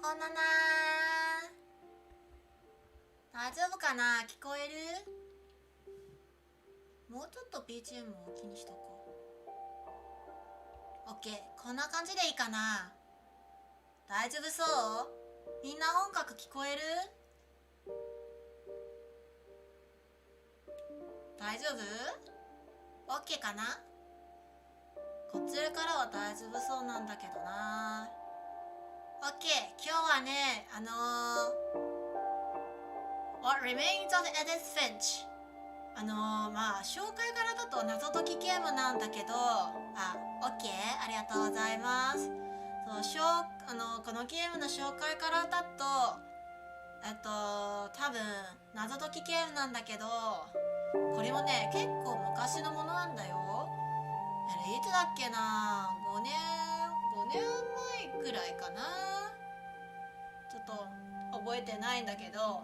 おなな大丈夫かな、聞こえる？もうちょっと BGM を大きにしとこう。 OK、 こんな感じでいいかな。大丈夫そう？みんな音楽聞こえる？大丈夫？ OK かな。こちらからは大丈夫そうなんだけどな。 OK、 今日はねWhat Remains of Edith Finch、 まあ紹介からだと謎解きゲームなんだけど、OK、 ありがとうございます。このゲームの紹介からだと多分謎解きゲームなんだけど、これもね結構昔のものなんだよ。いつだっけな、5年前くらいかな、ちょっと覚えてないんだけど、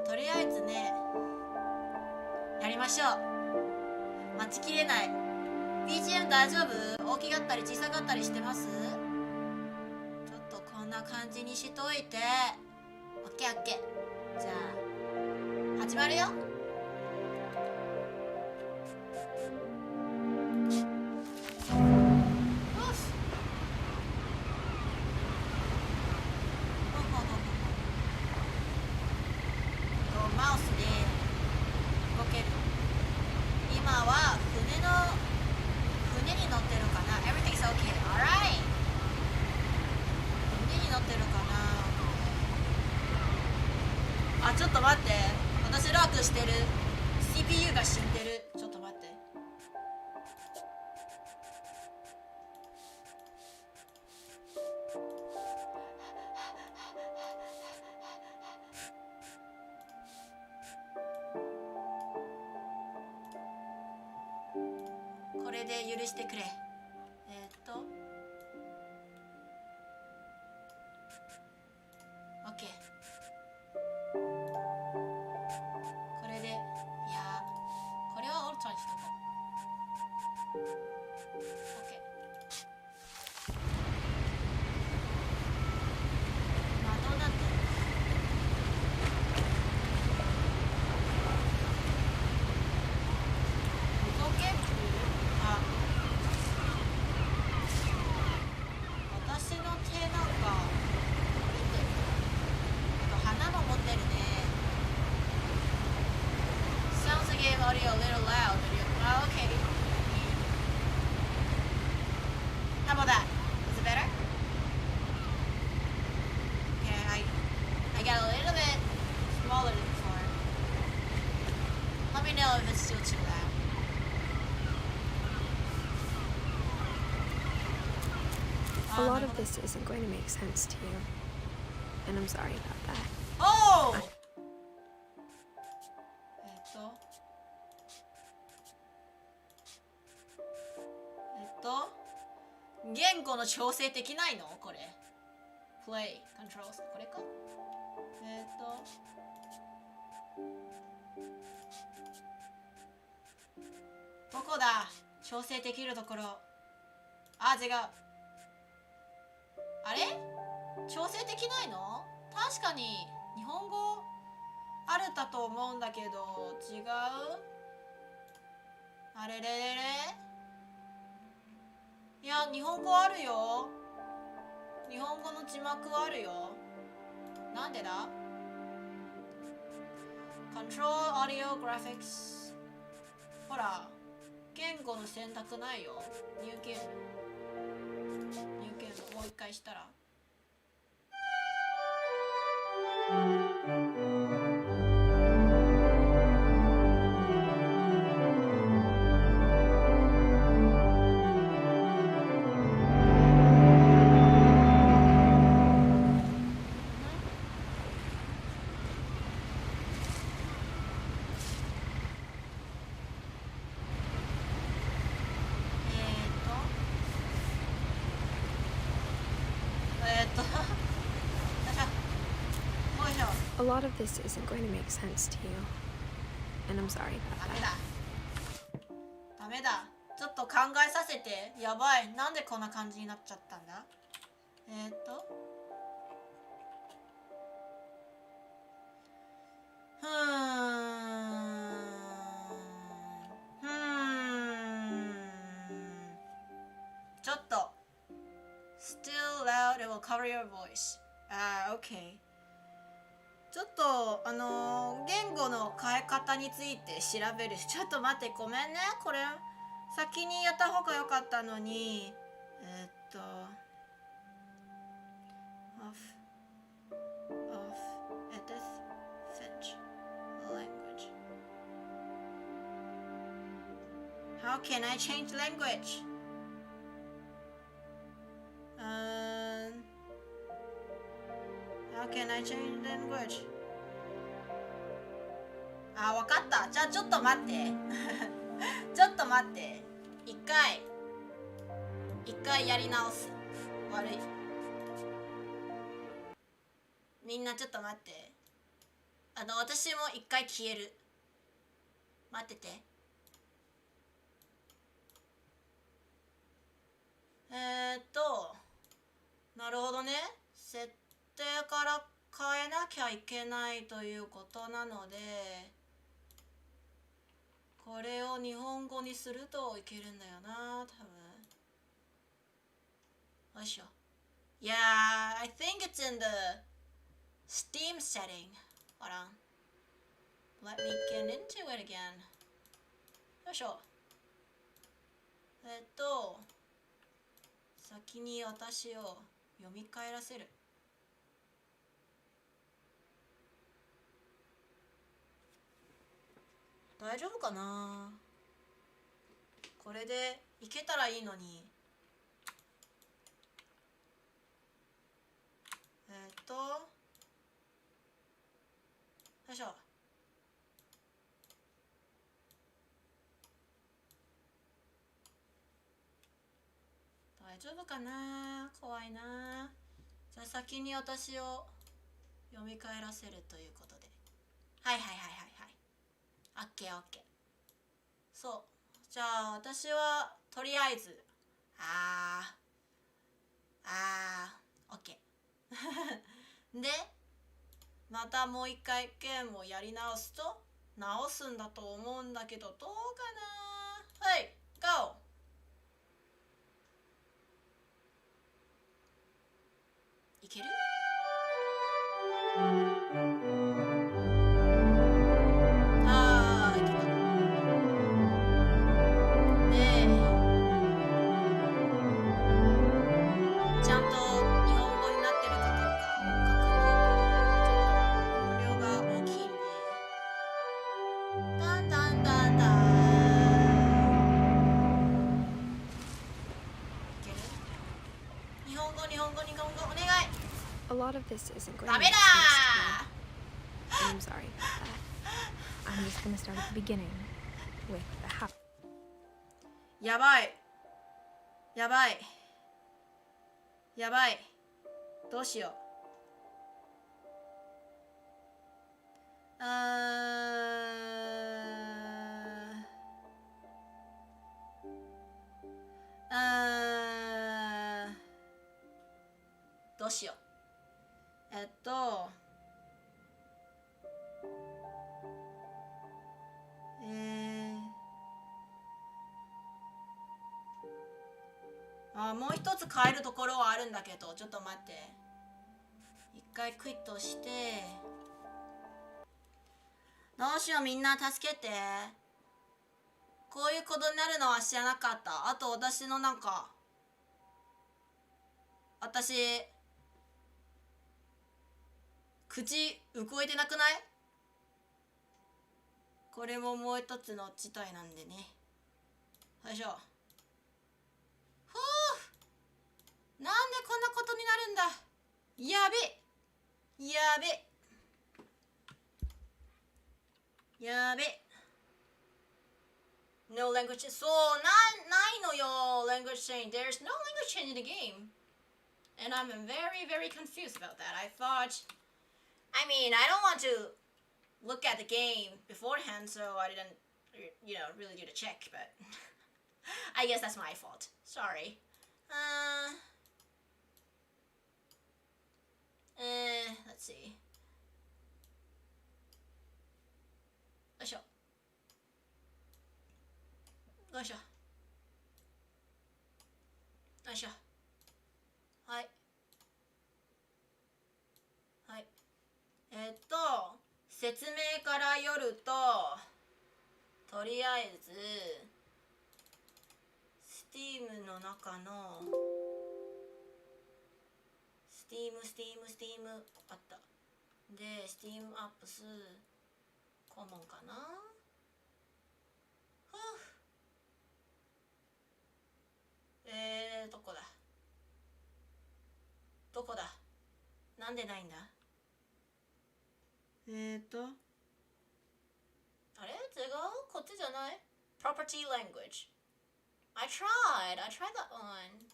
とりあえずねやりましょう。待ちきれない。 BGM 大丈夫？大きかったり小さかったりしてます？ちょっとこんな感じにしといて。 OKOK、 じゃあ始まるよ。マウスで動ける。今は船に乗ってるかな。 Everything's okay, alright。 船に乗ってるかな。ちょっと待って、私ラークしてる。 CPU が死んでる。ちょっと待って。これで許してくれ。OK、 これで、いやこれはオルトにしとこう。 OK、 どうなってる？動ける？私の手なんか見てる。花も持ってるね。 Sounds like game audio a little loud. Okay. How about that? Is it better? Okay, I got a little bit smaller than before. Let me know if it's still too loud. A lot of this isn't going to make sense to you, and I'm sorry about that. Oh! 言語の調整できないの？これ Play Controls これか。どこだ調整できるところ。違う。あれ調整できないの？確かに日本語あるだと思うんだけど違う。あれれれれ、いや日本語あるよ。日本語の字幕あるよ。なんでだ？ Control Audio Graphics。 ほら言語の選択ないよ。ニューゲームもう一回したら。A lot of this isn't going to make sense to you, and I'm sorry about that. ダメだ。ちょっと考えさせて。やばい。なんでこんな感じになっちゃったんだ？ will cover your voice. OK。ちょっと言語の変え方について調べる。ちょっと待って、ごめんね。これ先にやった方が良かったのに。of Edith Finch language. How can I change language? How can I change language? わかった。じゃあちょっと待って。ちょっと待って。一回やり直す。悪い。みんなちょっと待って。私も一回消える。待ってて。なるほどね。設定から変えなきゃいけないということなので、これを日本語にするといけるんだよな、多分。よいしょ。Yeah, I think it's in the Steam setting. Hold on. Let me get into it again. よいしょ。先に私を読み返らせる。大丈夫かな。これでいけたらいいのに。よいしょ。大丈夫かな。怖いな。じゃあ先に私を読み返らせるということで。はいはいはいはいはい。オッケーオッケー。そう。じゃあ私はとりあえずオッケー。で、またもう一回ゲームをやり直すと直すんだと思うんだけど、どうかな。はい、GO。いける？いけた。で、ちゃんと日本語になってるかどうかを確認。ちょっと音量が大きいんで。だんだんだんだん。いける？日本語お願い。A lot of this isn't going to ダ make メだ sense to you. I'm sorry about that. I'm just going to start at the beginning with the how. やばい。どうしよう。どうしよう。もう一つ変えるところはあるんだけど、ちょっと待って。一回クイットして。どうしよう、みんな助けて。こういうことになるのは知らなかった。あと私の口動いてなくない？これももう一つの事態なんでね。よいしょ。なんでこんなことになるんだ。やべ。No language. そう、ないのよ。language change. There's no language change in the game. And I'm very, very confused about that. I don't want to look at the game beforehand, so I didn't, really do the check, but I guess that's my fault. Sorry. Let's see. よいしょ。はい。説明からよると、とりあえず Steam の中のSteam あった。で Steam Apps コモンかな。どこだどこだ、なんでないんだ。あれ違う、こっちじゃない。 Property Language. I tried that one,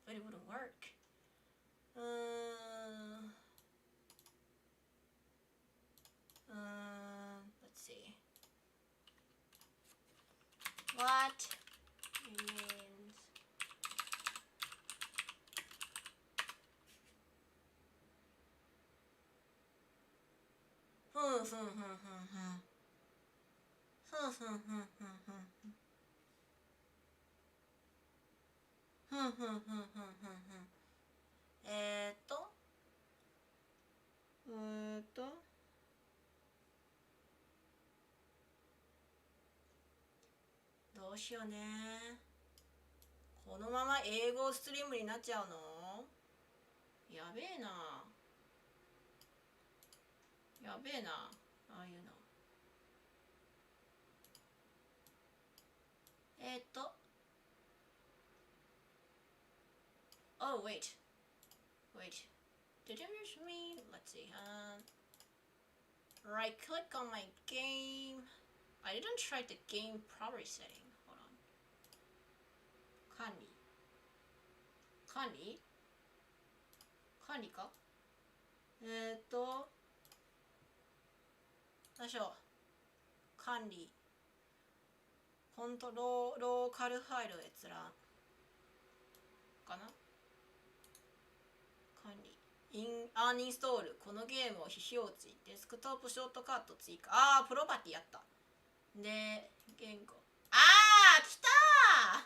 but it wouldn't work. Let's see. What remains?どうしようね。このまま英語ストリームになっちゃうの？やべえな。やべえな、ああいうの。Oh, wait. Did you use me? Let's see. Right click on my game. I didn't try the game property setting. Hold on. 管理か。何でしょう。管理。コントローカルファイル閲覧かな。管理アンインストール、このゲームを非表示、デスクトップショートカット追加。プロパティやった。で言語、来たー。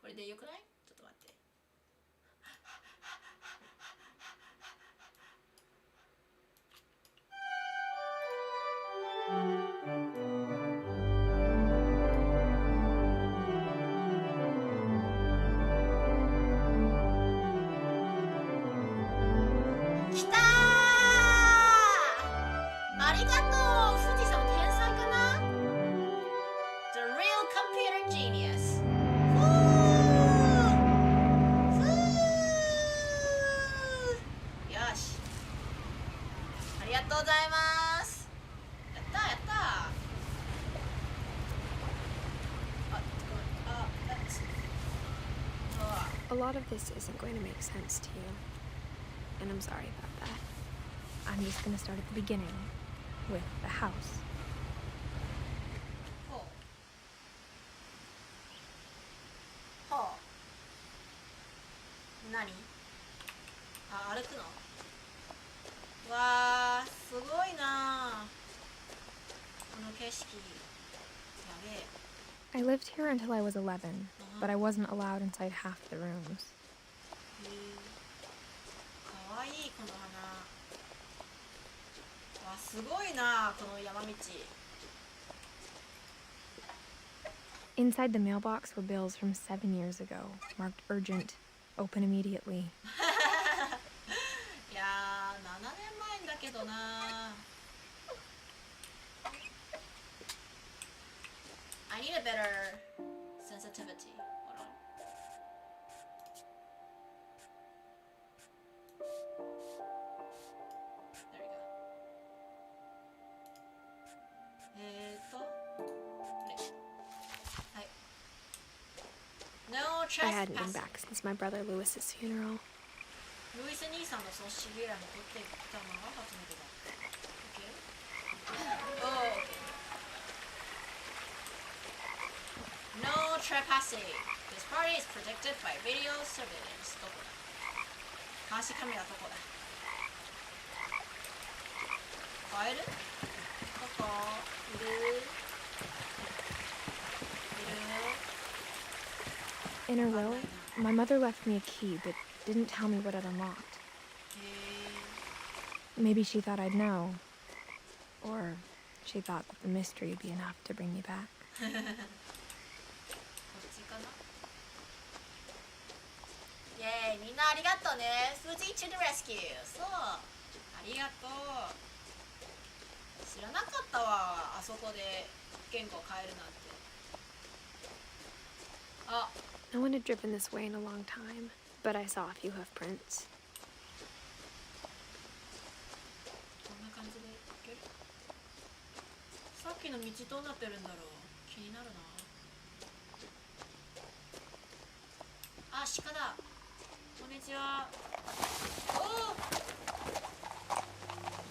これでよくない？ちょっと待って。A lot of this isn't going to make sense to you, and I'm sorry about that. I'm just going to start at the beginning, with the house. Nani? 歩くの？わー、すごいな。この景色。やべえ。I lived here until I was 11, but I wasn't allowed inside half the rooms. かわいいこの花。わ、すごいな、この山道。Inside the mailbox were bills from 7 years ago, marked urgent, open immediately. いやー、7年前だけどな。I need a better sensitivity. Hold on. There we go. No I hadn't been trespassing. back since my brother Lewis's funeral. ルイス兄さんの葬式以来戻ってきたのが初めてだ。Okay. Oh, okay. No trespassing. This party is protected by video surveillance. どこだ？監視カメラどこだ？カエル？ここいる？ In a will, my mother left me a key but didn't tell me what it unlocked. Maybe she thought I'd know. Or she thought that the mystery would be enough to bring me back. こっちかな。イエーイ、みんなありがとうね。富士 to the rescue。そう、ありがとう。知らなかったわ、あそこで言語変えるなんて。あ、 No one had driven this way in a long time, but I saw a few hoof prints. こんな感じで行ける？さっきの道どうなってるんだろう。気になるな。あ、鹿だ。こんにちは。おお。行っ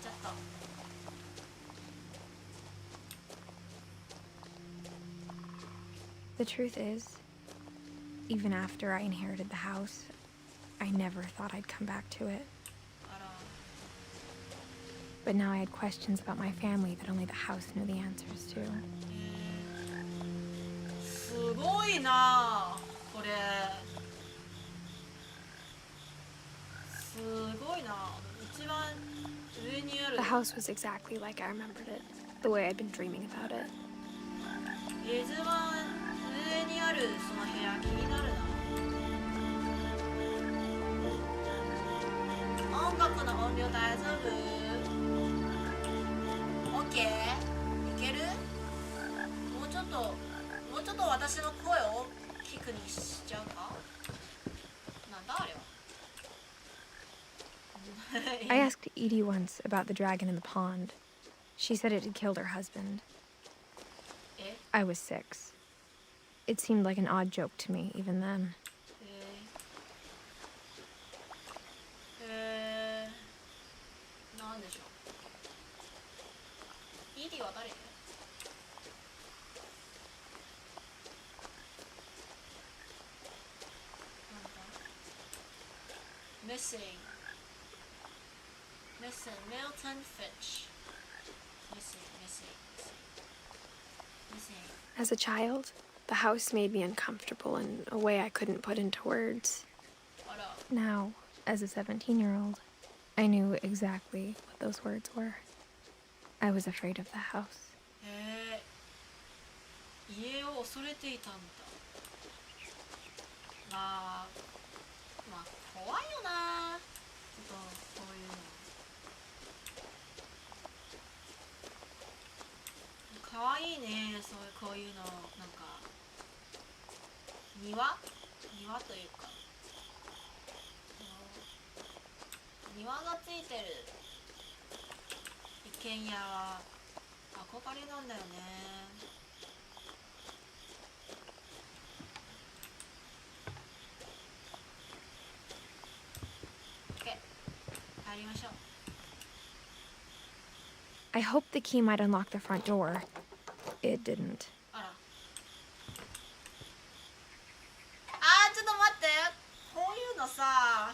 ちゃった。The truth is, even after I inherited the house, I never thought I'd come back to it. あら。 But now I had questions about my family that only the house knew the answers to. すごいなこれ。すごいな。一番上にある。 The house was exactly like I remembered it, the way I'd been dreaming about it. 一番上にあるその部屋気になるな。音楽の音量大丈夫？ OK？ いける？もうちょっと私の声を大きくにしちゃうか？なんだあれは。I asked Edie once about the dragon in the pond. She said it had killed her husband. I was 6. It seemed like an odd joke to me, even then. なんでしょう。イディは誰？なんだ？ Missing Milton Finch. Missing. As a child, the house made me uncomfortable in a way I couldn't put into words. あら。 Now, as a 17-year-old, I knew exactly what those words were. I was afraid of the house. 家を恐れていたんだ。まあ怖いよな。ちょっとこういうの。かわいいね。こういうのなんか庭というか庭がついてる一軒家は憧れなんだよね。OK、入りましょう。 I hoped the key might unlock the front door. It didn't. あら。ちょっと待って。こういうのさ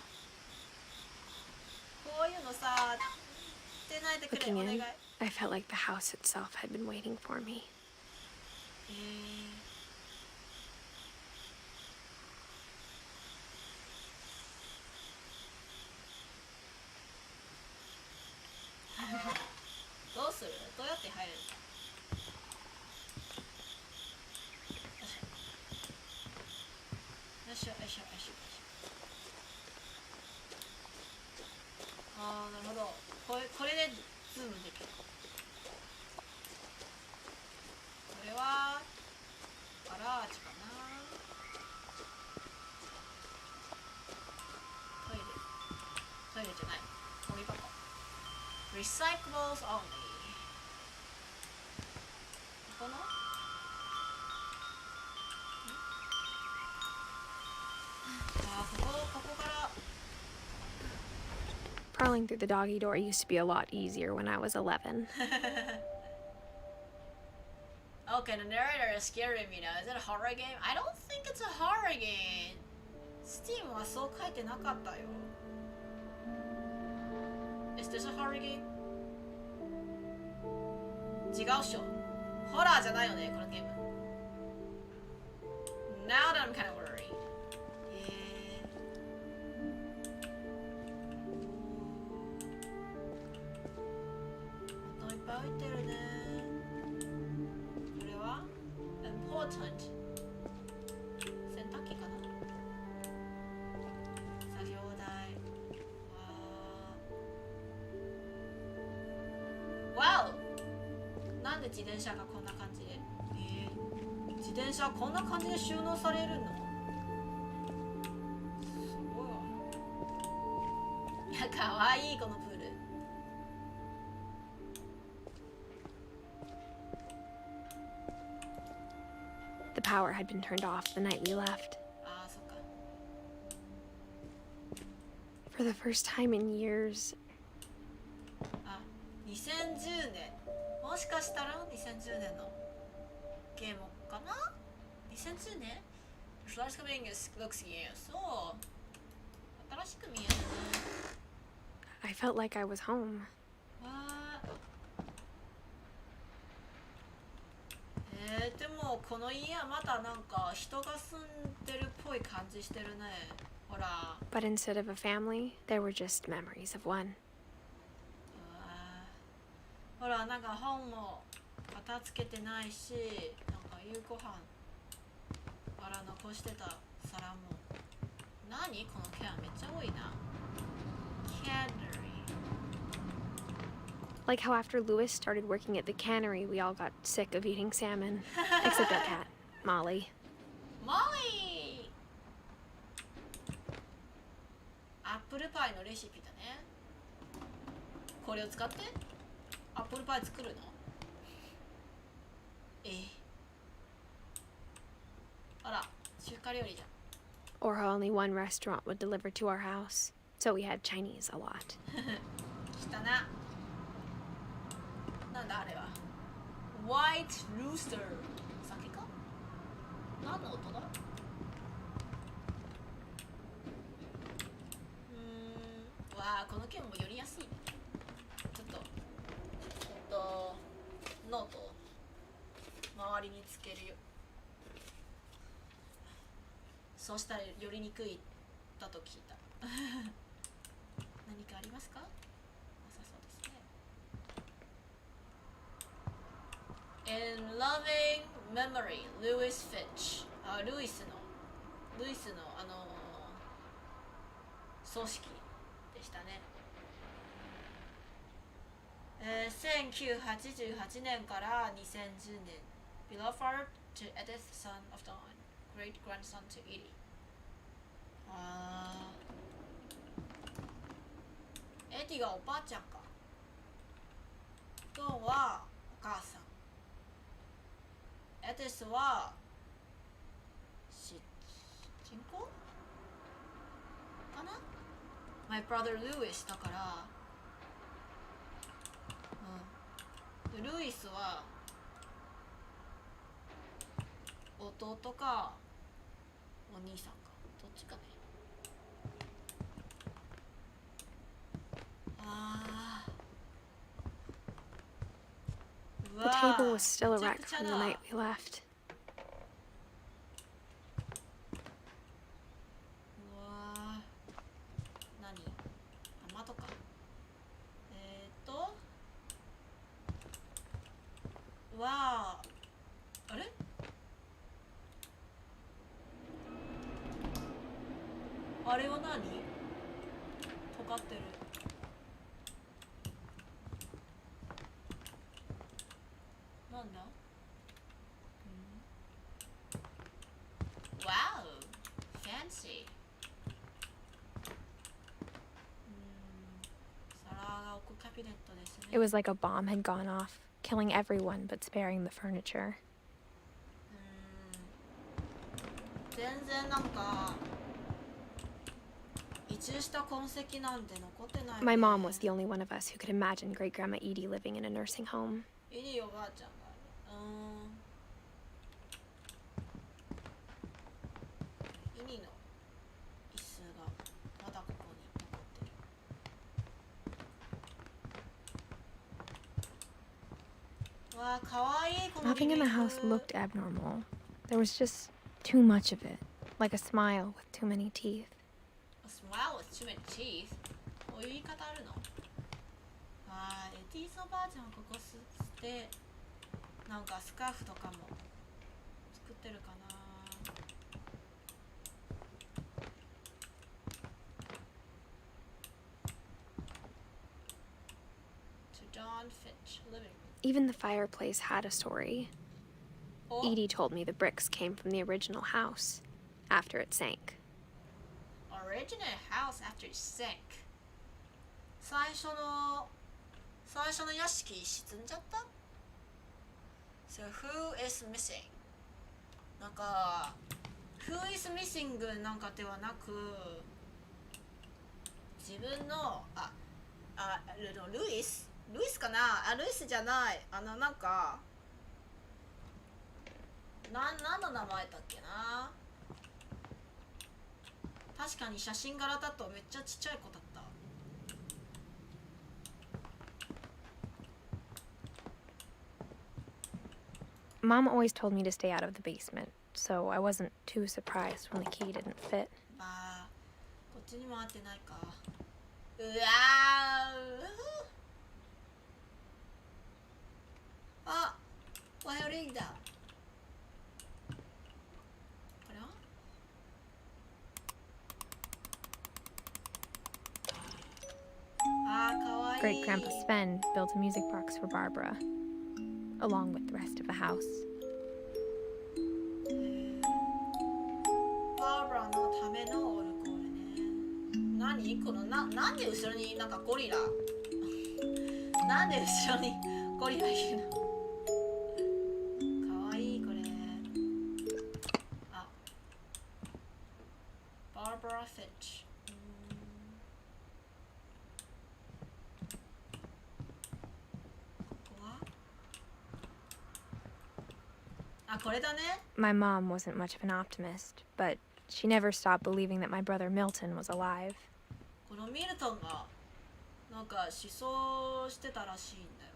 出ないでくれ。 Looking お願い。 in, I felt like the house itself had been waiting for me. どうする？どうやって入れるか。よいしょ。なるほど。これでズームできる。これはガラージかな。トイレじゃない。ゴミ箱。Recyclables only。ここのここから。 Crawling through the doggy door used to be a lot easier when I was 11. Okay, the narrator is scaring me now. Is it a horror game? I don't think it's a horror game. Steam はそう書いてなかったよ。Is this a horror game? 違うっしょ。ホラーじゃないよね、このゲーム。Now that I'm kind of worried. こ important 洗濯機かな。作業台。わお、なんで自転車がこんな感じで、自転車こんな感じで収納されるの。すごいわ。いや、かわいいこのプール。The power had been turned off the night we left. あー、そっか。 For the first time in years, あ、2010年。もしかしたら2010年のゲームかな。2010年フラッシュビングスlooks new。そう。新しく見えるね。I felt like I was home. わー。でもこの家はまだなんか人が住んでるっぽい感じしてるね。ほら。 But instead of a family, there were just memories of one. ほら、なんか本も片付けてないし、なんか夕ご飯から残してた皿も。何このケアめっちゃ多いな。Cannery. Like how after Lewis started working at the cannery, we all got sick of eating salmon. Except our cat, Molly. Molly! アップルパイのレシピだね。これを使ってアップルパイ作るの？あら、中華料理じゃん。 Or how only one restaurant would deliver to our house, so we had Chinese a lot. 来たな。なんだあれは。White Rooster。お酒か？何の音だ？わあ、この剣もよりやすいね。ちょっとノートを周りにつけるよ。そうしたらよりにくいだと聞いた。何かありますか？なさそうですね。In loving memory, Lewis Finch。あ、ルイスの葬式でしたね。1988年から2010年。Beloved to Edith, son of Dawn, great grandson to Edie。あー、エディがおばあちゃんか。ドンはお母さん。エディスは人口かな。 My brother Lewis だから、うん。でルイスは弟かお兄さんか、どっちかね。あー、 The table was still a wreck from the night we left. うわー、何？玉とか。うわー、あれ？あれは何？尖ってる。なんだ？わお、ファンシー。皿が置くカビネットですね。 It was like a bomb had gone off, killing everyone but sparing the furniture. 全然なんか移住した痕跡なんて残ってないね。 My mom was the only one of us who could imagine Great Grandma Edie living in a nursing home. エリーおばあちゃんがイニの椅子がまだここに残ってる。わあ、かわいいこのリ Nothing ビ in ン the グ。 house looked abnormal. There was just too much of it, like a smile with too many teeth. A smile with too many teeth。 こういう言い方あるの？あー、エティーズおばあちゃんはここ吸ってなんかスカーフとかも作っってるかな。Even the fireplace had a story. Edie told me the bricks came from the original house after it sank. Original house after it sank. 最初の屋敷沈んじゃった？ So who is missing? なんか who is missing なんかではなく、自分のルイスかな、ルイスじゃない、なんか何の名前だっけな。確かに写真柄だとめっちゃちっちゃい子だった。Mom always told me to stay out of the basement, so I wasn't too surprised when the key didn't fit. まあこっちにも合ってないか。うわー、あ、バイオリンだ。これはあー、かわいい。 Great Grandpa Sven built a music box for Barbara, along with the rest of the house. バーバラのためのオルゴールね。何このなんで後ろになんかゴリラなんで後ろにゴリラいるの。かわいいこれ。あ、バーバラ・フィッチ。ここはあ、これだね。 My mom wasn't much of an optimist, but she never stopped believing that my brother Milton was alive. このミルトンがなんか失踪してたらしいんだよ。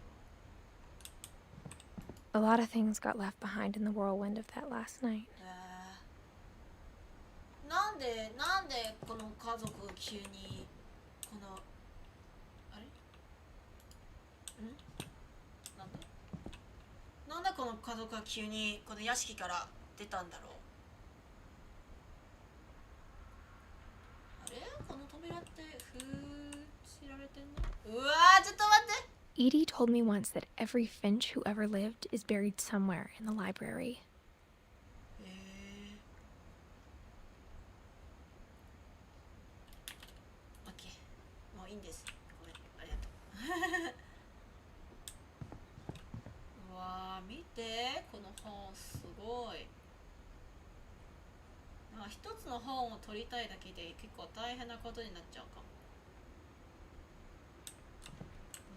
A lot of things got left behind in the whirlwind of that last night. なんでこの家族急にこのあれなんでこの家族が急にこの屋敷から出たんだろう。あれこの扉って知られてんの。うわー、ちょっと待って。 Edie told me once that every Finch who ever lived is buried somewhere in the library. オッケー、もういいんです。ごめん、ありがとう。うわー、見てこの本すごい。なんか一つの本を取りたいだけで結構大変なことになっちゃうかも。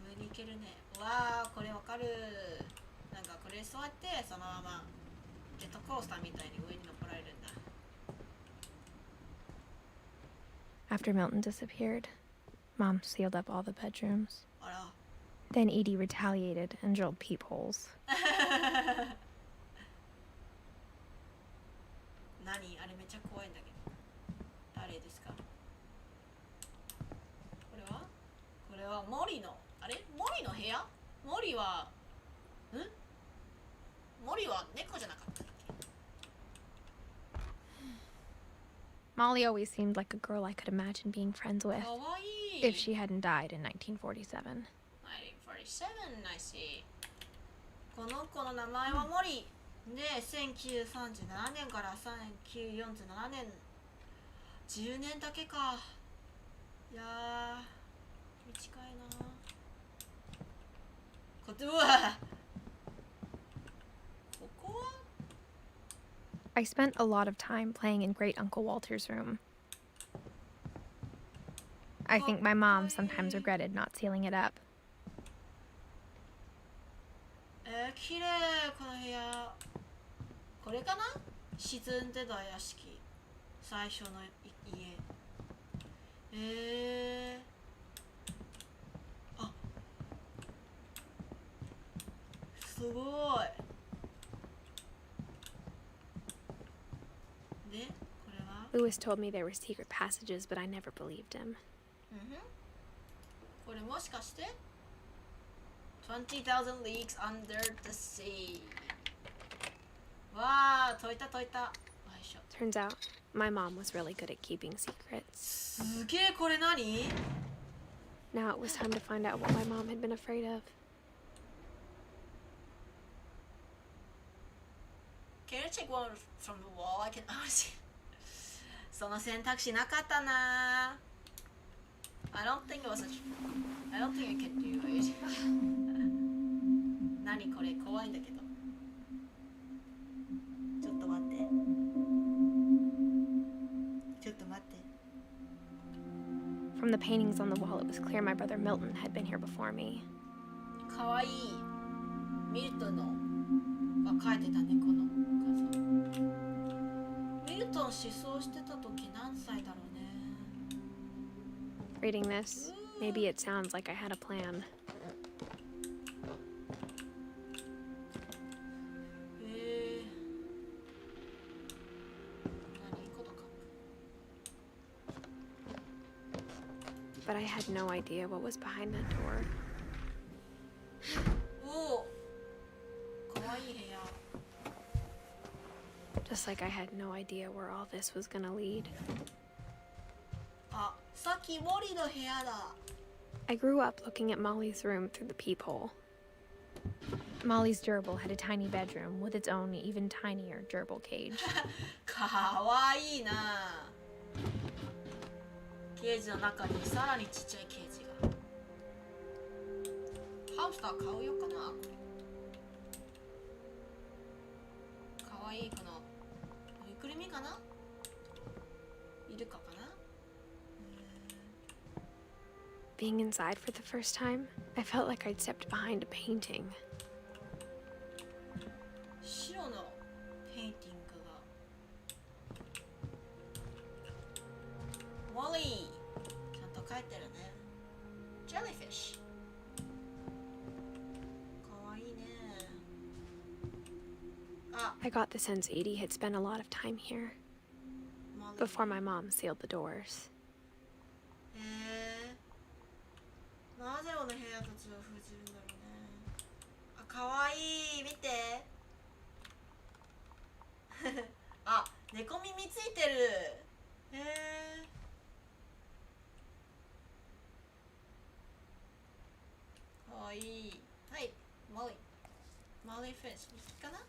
上に行けるね。わー、これわかる。なんかこれ座ってそのままジェットコースターみたいに上に登られるんだ。 After Milton disappeared, Mom sealed up all the bedrooms. あら。 Then Edie retaliated and drilled peepholes. 何あれめっちゃ怖いんだけど。誰ですか。これは森のあれ森の部屋。森は森は猫じゃなかったっけ。 Molly always seemed like a girl I could imagine being friends with かわいい。 if she hadn't died in 1947. 1947 I see。 この子の名前は森で、1937年から1947年、10年だけか。いやー、短いな。うわ、ここは I spent a lot of time playing in Great Uncle Walter's room. I think my mom sometimes regretted not sealing it up. 綺麗この部屋。これかな。沈んでた屋敷、最初の家。あ、すごい。で、これは Lewis told me there were secret passages, but I never believed him. これもしかして20,000 leagues under the sea。わあ、解いた解いた。よいしょ。 Turns out, my mom was really good at keeping secrets. すげえ、これ何？ Now it was time to find out what my mom had been afraid of. Can you take one from the wall? I can honestly. その選択肢なかったな。I don't think it was a. I don't think I can do it. 何これ怖いんだけど。ちょっと待って。ちょっと待って。From the paintings on the wall, it was clear my brother Milton had been here before me. かわいい。ミルトンのが描いてた猫の画像。ミルトン失踪してた時何歳だろうね。Reading this, maybe it sounds like I had a plan. 何ことか。But I had no idea what was behind that door. おお。かわいい部屋。Just like I had no idea where all this was gonna lead. あ、さっき森の部屋だ。I grew up looking at Molly's room through the peephole. Molly's gerbil had a tiny bedroom with its own even tinier gerbil cage. かわいいな。ケージの中にさらにちっちゃいケージが。ハムスター買うよかな。かわいいこのぬいぐるみかな。イルカかな。Being inside for the first time, I felt like I'd stepped behind a painting. 白のペインティングが。モリーちゃんと書いてるね。ジェリーフィッシュ。かわいいね。あ、 I got the sense Edie had spent a lot of time here モリー。 before my mom sealed the doors. なぜこの部屋たちを封じるんだろうね。あ、かわいい。見て。あ、猫耳ついてる。かわいい。はい、モリー。モリーフィッシュかな。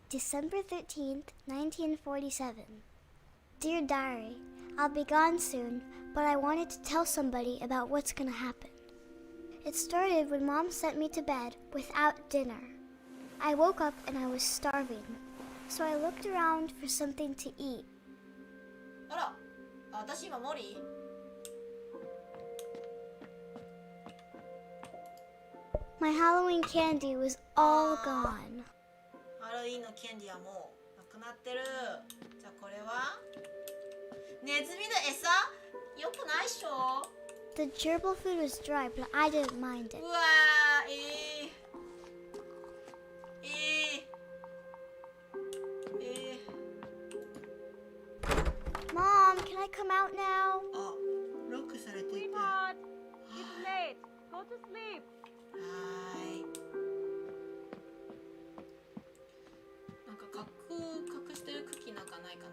December 13th, 1947. Dear Diary, I'll be gone soon, but I wanted to tell somebody about what's gonna happen. It started when Mom sent me to bed without dinner. I woke up and I was starving, so I looked around for something to eat. あら、あ、私今モリー。My Halloween candy was all gone. ハロウィンのキャンディはもうなくなってる。じゃあこれはネズミの餌？よくないっしょ。 The gerbil food was dry, but I didn't mind it. うわー、Mom, can I come out now? あ、ロックされていた。 Sweetheart, it's late. Go to sleep. はーい。なんか隠してるクッキーなんかないかな。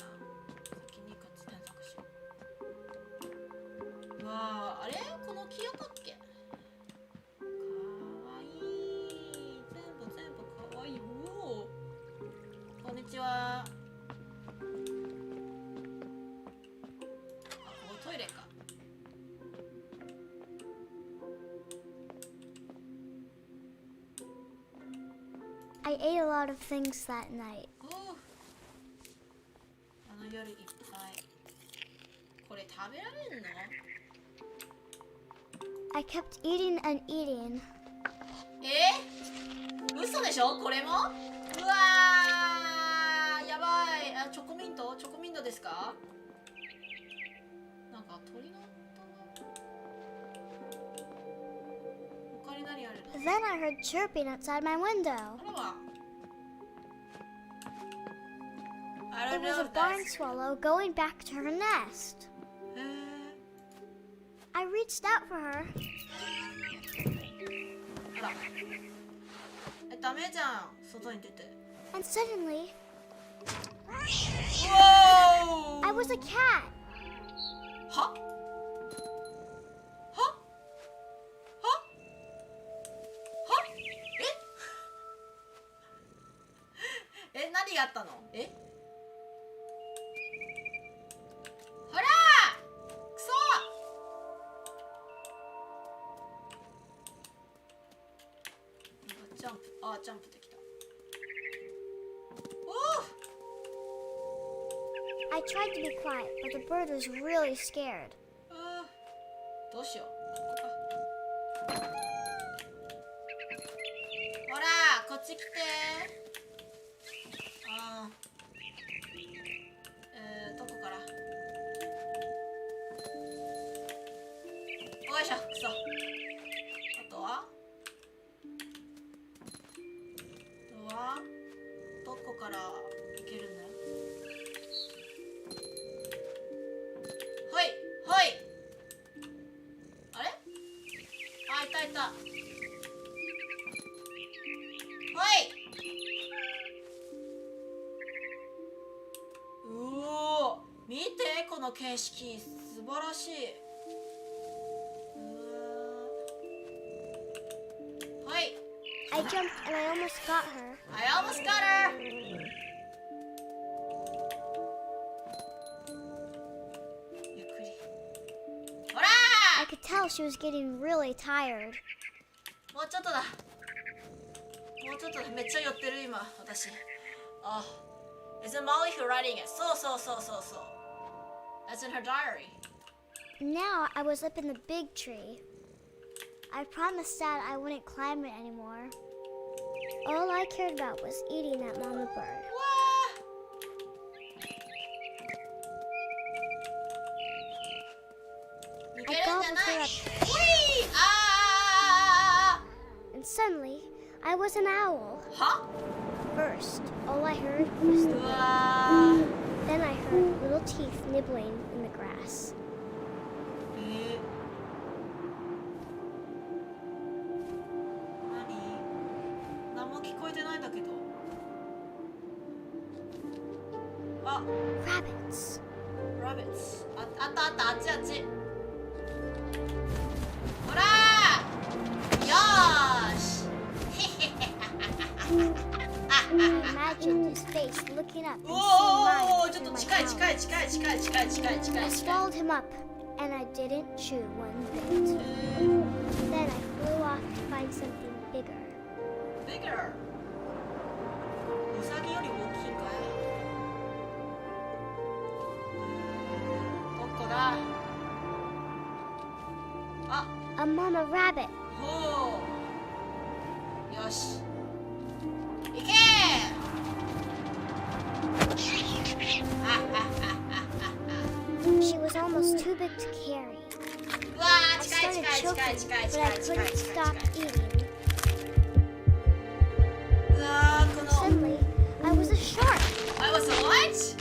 先にこっち探索しよう。わあ、あれこの木屋だっけ。かわいい。全部かわいい。おお。こんにちは。あ、ここトイレか。I ate a lot of things that night. おお。あの夜いっぱい。これ食べられるの？ I kept eating and eating. 嘘でしょこれも？うわー、やばい。あ、チョコミントですか？なんか鳥の他に何あるの？ Then I heard chirping outside my window. あらば。It was a barn swallow going back to her nest. I reached out for her. あら。ダメじゃん。外に出て。And suddenly, Whoa! I was a cat. ははははえ何があったの？ほらくそジャンプジャンプできた。I tried to be quiet, but the bird was really scared. どうしよう。ほらこっち来て。どこから。よいしょ、くそ。あとはどこから行けるんだよ。はいはい。あれ？いたいた。はい。見てこの景色、素晴らしい。はい。I jumped and I almost got her. I almost got her. ゆっくり。ほら I could tell she was getting really tired. もうちょっとだ。もうちょっとだ。めっちゃ寄ってる今私。It's Molly who writing it. そう。That's in her diary. Now I was up in the big tree. I promised Dad I wouldn't climb it anymore. All I cared about was eating that mama bird. わー。逃げるんじゃない。 gobbled her up. ほい。And suddenly, I was an owl. は？ First, all I heard was the う wind. わー。 Then I heard little teeth nibbling in the grass. 何も聞こえてないんだけど。Rabbits. Rabbits。あったあっち。ほらー。よーし。I imagined his face looking up and お seeing ー、ちょっ mine と through 近 my い。 I swallowed him up, and I didn't chew one bit. Then I flew off to find something bigger. Bigger。ウサギより大きいかい？どこだ？A mama rabbit. ほう。よし。行けー。She was almost too big to carry. うわー、 I 近い started choking, but I couldn't stop eating. うわー、この Suddenly, I was a shark. I was a what?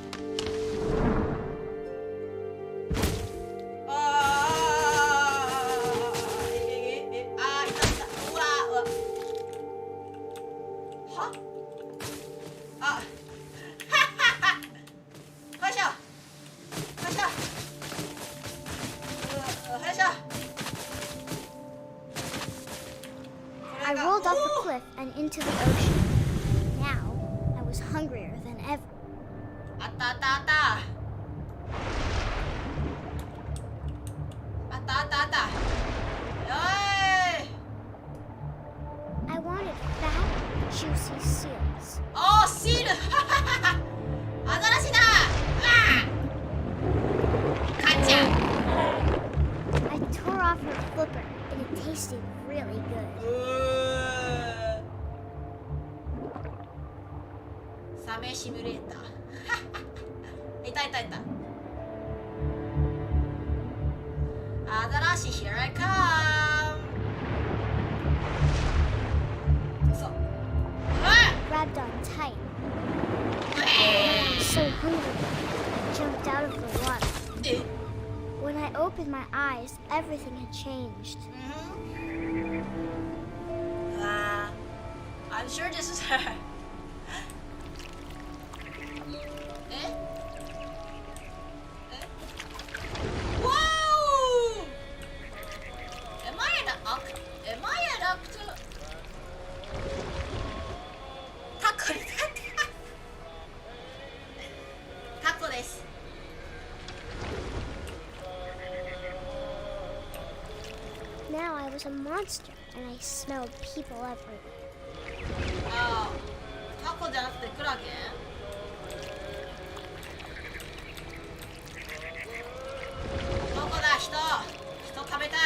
いた。うわはよいしょ。I rolled off a cliff and into the ocean. Now, I was hungrier than ever. あった。よーい。 I wanted fat, juicy seals. シール。アザラシだ。カッチャ。 I tore off her flipper, and it tasted really good. サメシミュレーター。いた。アザラシ here I come。そう。Grabbed on tight. I was so hungry, I jumped out of the water. When I opened my eyes, everything had changed. I'm sure this is her. now I was a monster and I smelled people everywhere. ああ、タコじゃなくてクラゲン。どこだ人食べたい。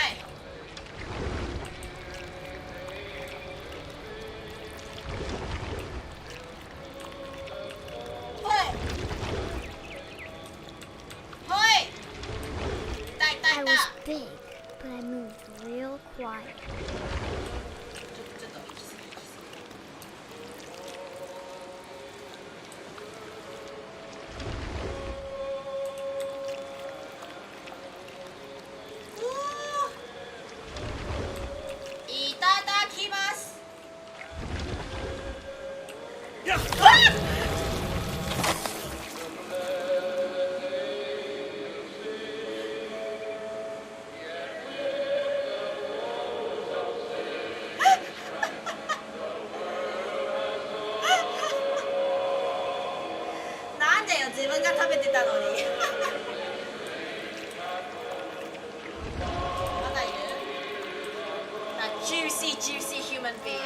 ほいほい、いたいた I い was た。 big, but I moved real quiet. ちょっと行き過ぎ行き過ぎ。いただきます。なんでよ、自分が食べてたのに。まだいる？ juicy human being.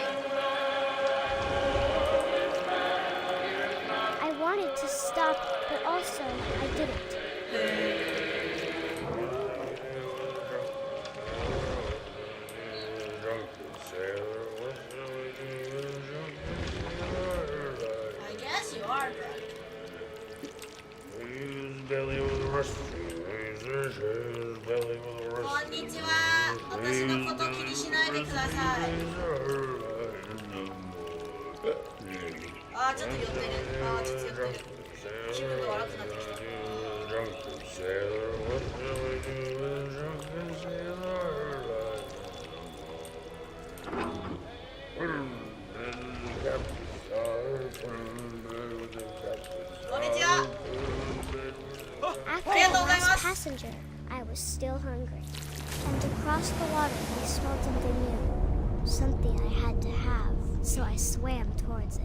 I wanted to stop, but also I didn't. I guess you are drunk. こんにちは。私のこと気にしないでください。あー、ちょっと酔ってる。あー、ちょっと酔ってる。気分が悪くなってきた。こんにちは。 After the ありがとうございます。 last passenger, I was still hungry. And across the water, I smelled something new. Something I had to have, so I swam towards it.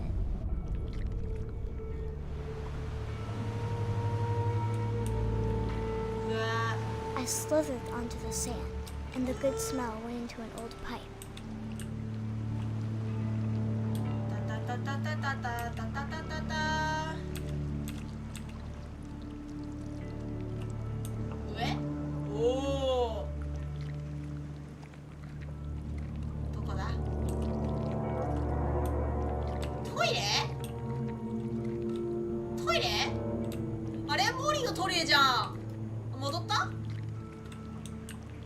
I slithered onto the sand, and the good smell went into an old pipe. タタタタタタタタタタタ。上？おお。どこだ？トイレ？トイレ？あれ？モーリーのトイレじゃん。戻った？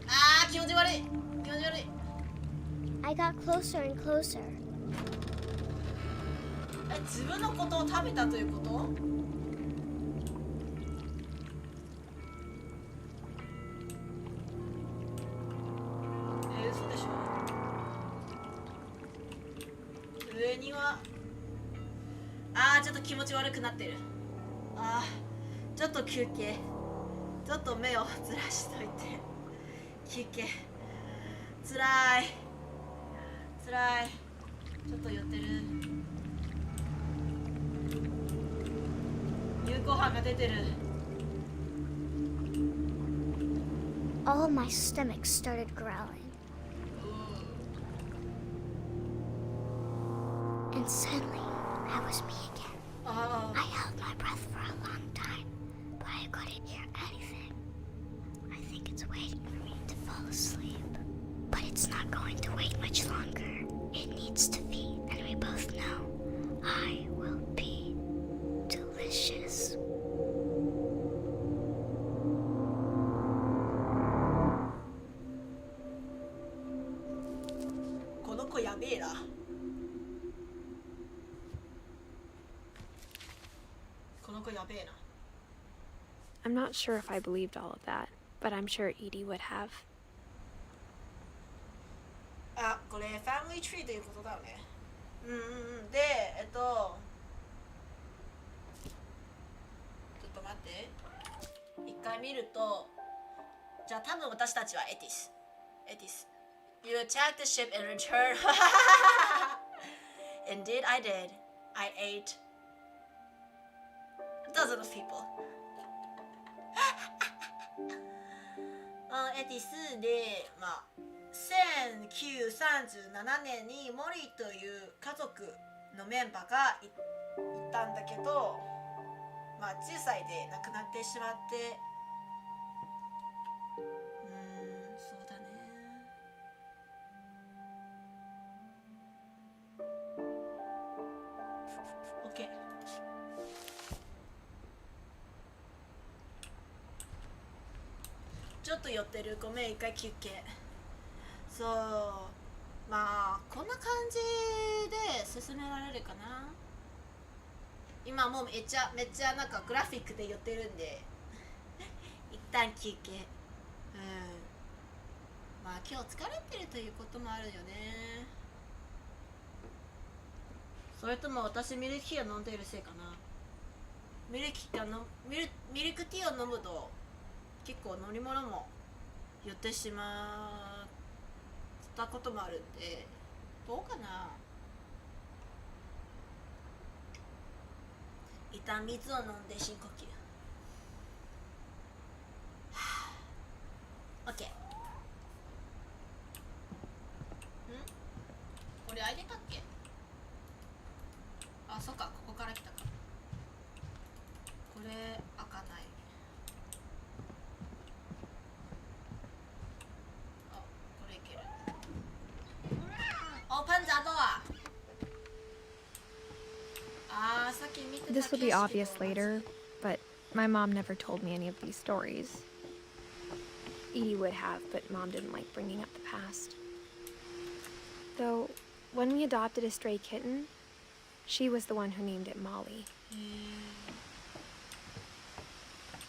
あー、気持ち悪い。気持ち悪い。 I got closer and closer. 自分のことを食べたということ？嘘でしょ。上にはちょっと気持ち悪くなってる。ちょっと休憩。ちょっと目をずらしといて休憩。つらいつらい。ちょっと寄ってる。有効犯が出てる。 All my stomach started growling. And suddenly, I was me again. I held my breath for a long time, but I couldn't hear anything. I think it's waiting for me to fall asleep. But it's not going to wait much longer. It needs to feed, and we both know I will be delicious. この子やべえな。この子やべえな。 I'm not sure if I believed all of that, but I'm sure Edie would have. これファミリーツリーということだよね。で、ちょっと待って。一回見ると、じゃあ多分私たちはエティス。You attacked the ship and returned. Indeed, I did. I ate dozens of people. エティスで、1937年にモリーという家族のメンバーがいたんだけど、まあ小さいで亡くなってしまって、そうだね。OK。ちょっと寄ってる、ごめん、一回休憩。そう、まあこんな感じで進められるかな。今もうめっちゃなんかグラフィックで寄ってるんで一旦休憩。まあ今日疲れてるということもあるよね。それとも私ミルクティーを飲んでいるせいかな。ミルクティーを飲むと結構乗り物も寄ってしまったこともあるんで、どうかな。一旦水を飲んで深呼吸。オッケー。これ開いてたっけ？あ、そっか、ここから来たか。これ開かない。あ、これいける。オープンザドア。This will be obvious later, but my mom never told me any of these stories. Edie would have, but Mom didn't like bringing up the past. Though, when we adopted a stray kitten, she was the one who named it Molly.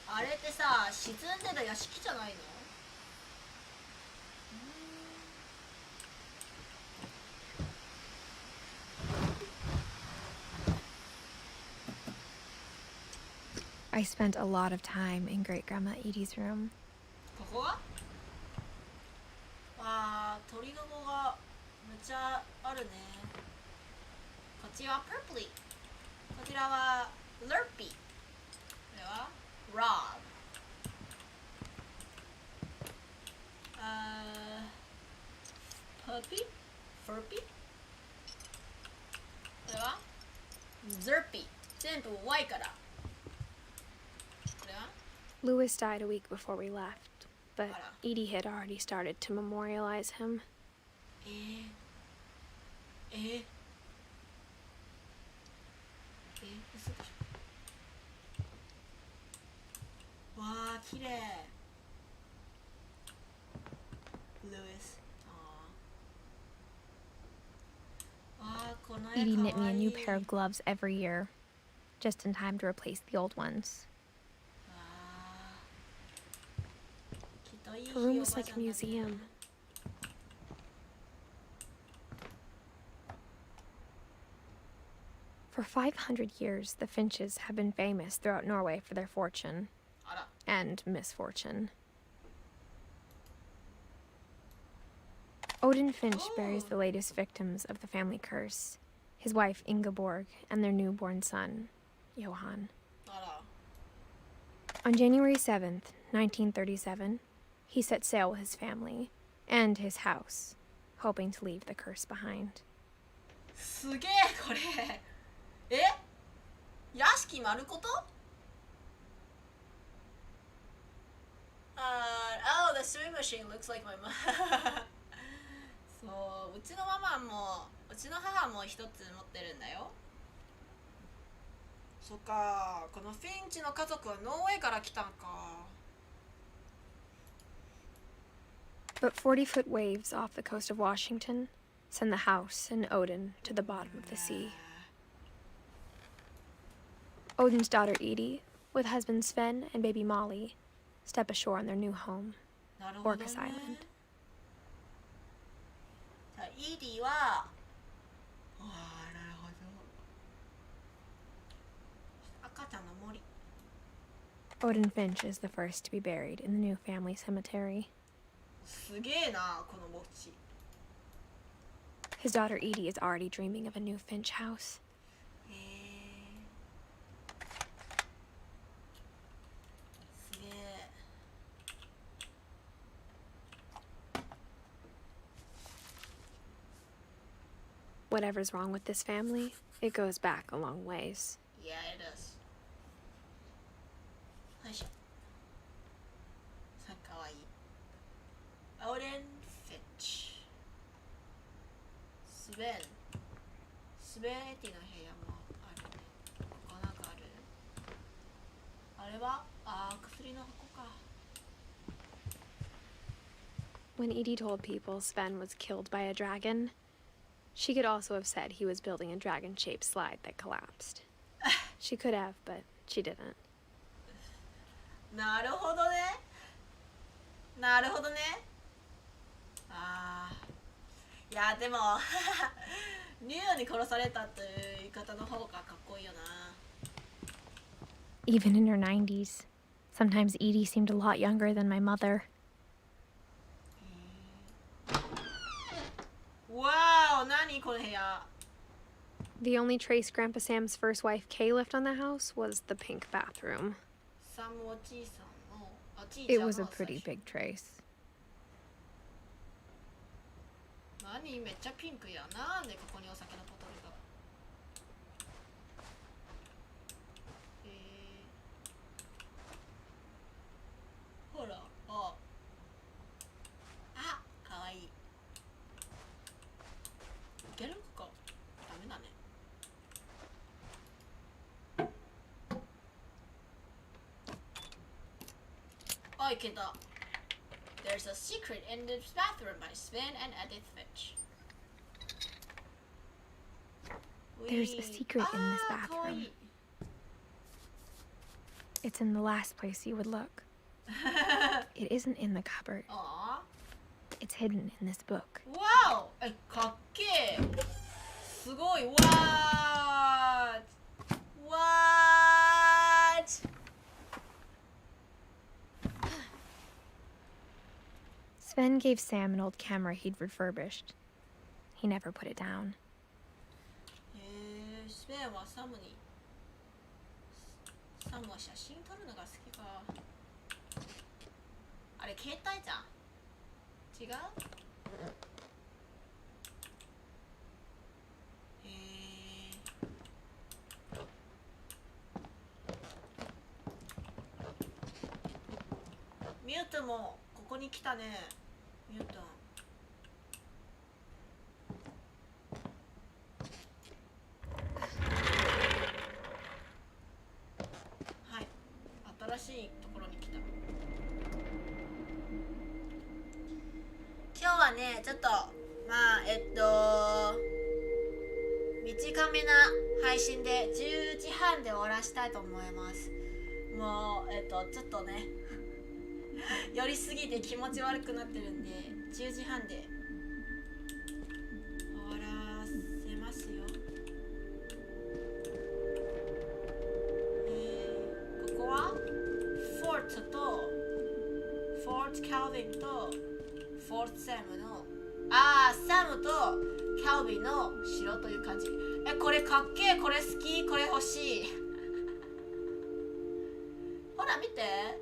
あれってさ、沈んでた屋敷じゃないの？I spent a lot of time in Great Grandma Edie's room. ここは？わー、鳥の子がめっちゃあるね。こっちは Purpley。こちらは Lurpy。これは Rob。Puppy？ Furpy？ これは Zerpy。全部 Y から。Louis died a week before we left, but Edie had already started to memorialize him. 嘘でしょ。わあ、綺麗。Louis。Edie knit me a new pair of gloves every year, just in time to replace the old ones. Her room was like a museum. For 500 years, the Finches have been famous throughout Norway for their fortune and misfortune. Odin Finch buries the latest victims of the family curse, his wife Ingeborg and their newborn son, Johan. On January 7th, 1937, he set sail with his family and his house, hoping to leave the curse behind. すげえこれ。屋敷丸ごと？Oh, the sewing machine looks like my mom. そう、うちのママもうちの母も一つ持ってるんだよ。そっか、このフィンチの家族はノーウェーから来たんか。But 40-foot waves off the coast of Washington send the house and Odin to the bottom of the sea. Odin's daughter Edie, with husband Sven and baby Molly, step ashore on their new home, Orcas Island. イディは、なるほど。赤ちゃんの森。Odin Finch is the first to be buried in the new family cemetery. すげえな、この墓地。His daughter Edie is already dreaming of a new Finch house. すげえ。whatever's wrong with this family, it goes back a long ways. Yeah, it does. よいしょ。かわいい。オーレン・フェッチ。スベンエティの部屋もあるね。ここなんかある？あれは薬の箱か。When Edie told people Sven was killed by a dragon, she could also have said he was building a dragon-shaped slide that collapsed. She could have, but she didn't. なるほどね。なるほどね。いやでもニューに殺されたという言い方の方がかっこいいよな。Even in her 90s, sometimes Edie seemed a lot younger than my mother. わお、何この部屋。The only trace Grandpa Sam's first wife Kay left on the house was the pink bathroom. サムおじいさんのIt was a pretty big trace. 何めっちゃピンクや。なんでここにお酒のボトルが。ほら、かわいい。いけるか。ダメだね。いけた。There's a secret in this bathroom by Sven and Edith Finch. There's a secret in this bathroom. It's in the last place you would look. It isn't in the cupboard. It's hidden in this book. Wow! かっけえ。すごい。What? Sven gave Sam an old camera he'd refurbished. He never put it down. スベンはサムは写真撮るのが好きか。あれ携帯じゃん。違う？ミュートもここに来たね。ミュートン。はい、新しいところに来た。今日はね、ちょっと短めな配信で10時半で終わらしたいと思います。もうちょっとね寄りすぎて気持ち悪くなってるんで10時半で終わらせますよ。ここはフォートとフォート・キャルヴィンとフォート・サムのサムとキャルヴィンの城という感じ。これかっけえ。これ好き。これ欲しいほら見て、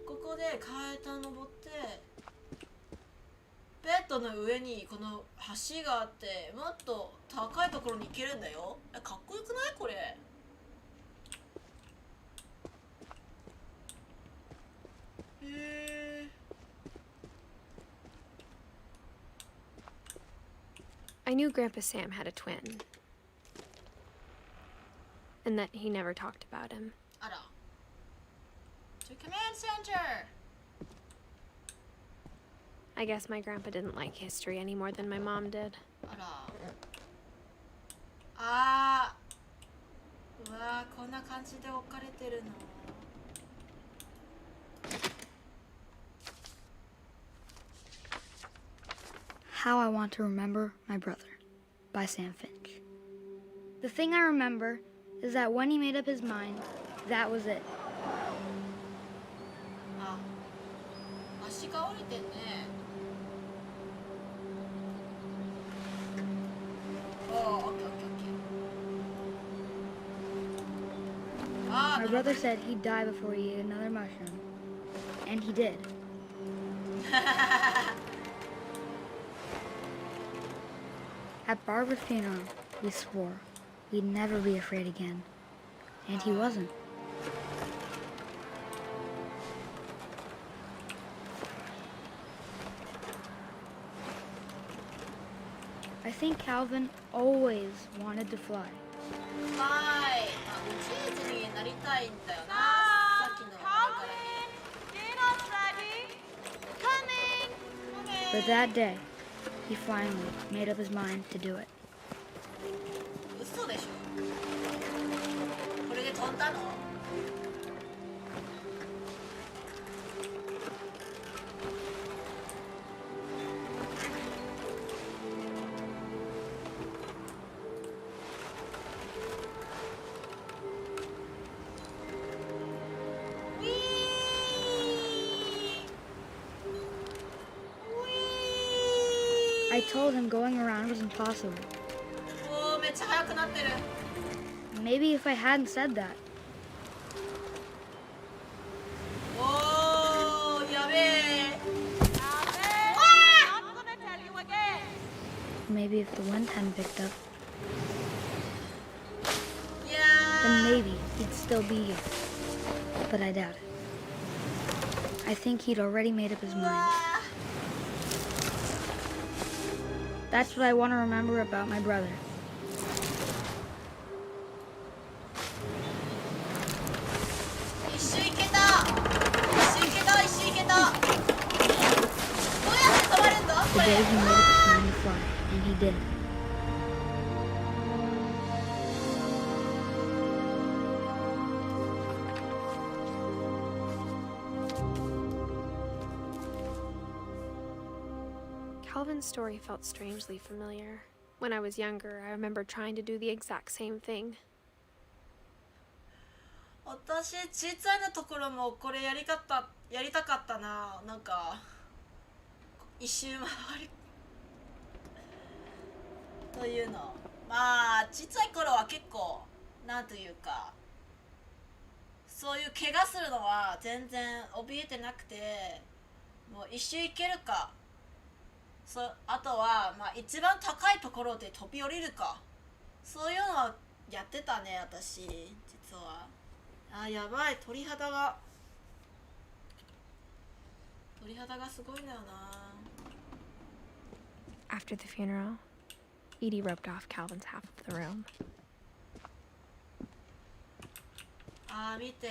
ここで階段登ってベッドの上にこの橋があってもっと高いところに行けるんだよ。かっこよくないこれ。I knew Grandpa Sam had a twin, and that he never talked about him. あら。To command center. I guess my grandpa didn't like history any more than my mom did. うわー、こんな感じで置かれてるの。How I Want to Remember My Brother by Sam Finch. The thing I remember is that when he made up his mind, that was it. 足が折れてんね。オッケーオッケーオッケー。My brother said he'd die before he ate another mushroom. And he did. At Barbara's funeral, we swore we'd never be afraid again. And he wasn't. I think Calvin always wanted to fly. はい。宇宙人になりたいんだよな。さっきのあれからね。 But that day, he finally made up his mind to do it. 嘘でしょ。これで飛んだの？I told him going around was impossible. おー、めっちゃ速くなってる。 Maybe if I hadn't said that, おー、やべえ。 Not gonna tell you again. maybe if the wind hadn't picked up, いや then ー。 maybe he'd still be here. But I doubt it. I think he'd already made up his う mind. わ That's what I want to remember about my brother. ー、一周いけた。一周いけた。一周いけた。どうやって止まるんだ？こ The れ。 day he made up his mind to fly, and he did. Calvin's story felt strangely familiar. When I was younger, I remember trying to do the exact same thing. 私小さいのところもこれやりたかったな。なんか一周回りというの。まあ小さい頃は結構なんというか、そういう怪我するのは全然怯えてなくて、もう一周いけるか、あとは、まあ、一番高いところで飛び降りるか、そういうのはやってたね私実は。あ、やばい、鳥肌がすごいんだよな。 After the funeral, Edie roped off Calvin's half of the room. あー、見て、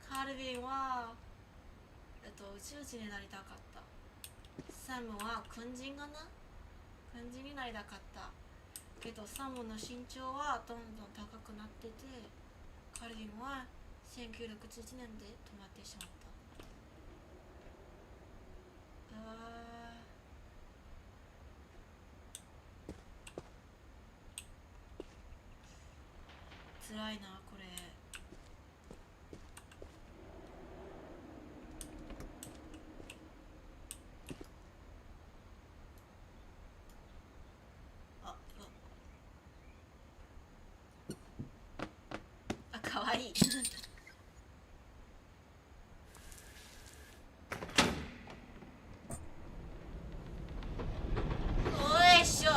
カルビンは宇宙人になりたかった。サムは軍人かな、軍人になりたかったけど、サムの身長はどんどん高くなってて、カルビンは1911年で止まってしまった。辛いなこれ。あ、かわいい。おいしょ。